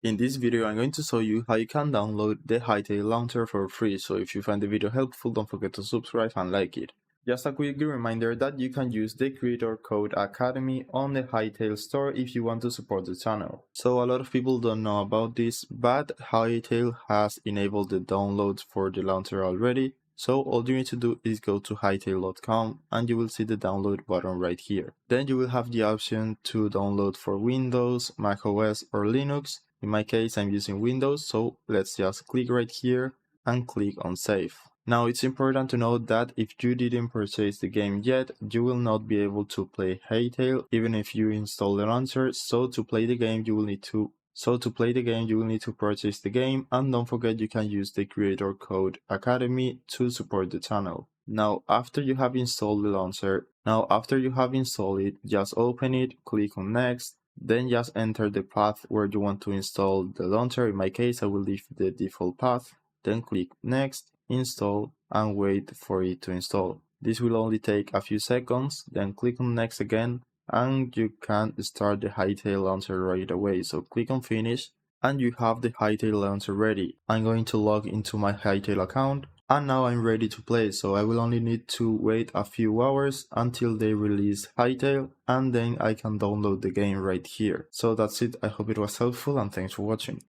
In this video, I'm going to show you how you can download the Hytale launcher for free, so if you find the video helpful, don't forget to subscribe and like it. Just a quick reminder that you can use the creator code Academy on the Hytale store if you want to support the channel. So a lot of people don't know about this, but Hytale has enabled the downloads for the launcher already. So all you need to do is go to hytale.com and you will see the download button right here. Then you will have the option to download for Windows, macOS or Linux. In my case, I'm using Windows, so let's just click right here and click on save. Now it's important to note that if you didn't purchase the game yet, you will not be able to play Hytale even if you install the launcher. So to play the game, you will need to purchase the game, and don't forget you can use the creator code Academy to support the channel. Now after you have installed the launcher, just open it, click on next, then just enter the path where you want to install the launcher. In my case, I will leave the default path, then click next, install, and wait for it to install. This will only take a few seconds, then click on next again, and you can start the Hytale launcher right away. So click on finish and you have the Hytale launcher ready. I'm going to log into my Hytale account and now I'm ready to play, so I will only need to wait a few hours until they release Hytale and then I can download the game right here. So that's it. I hope it was helpful and thanks for watching.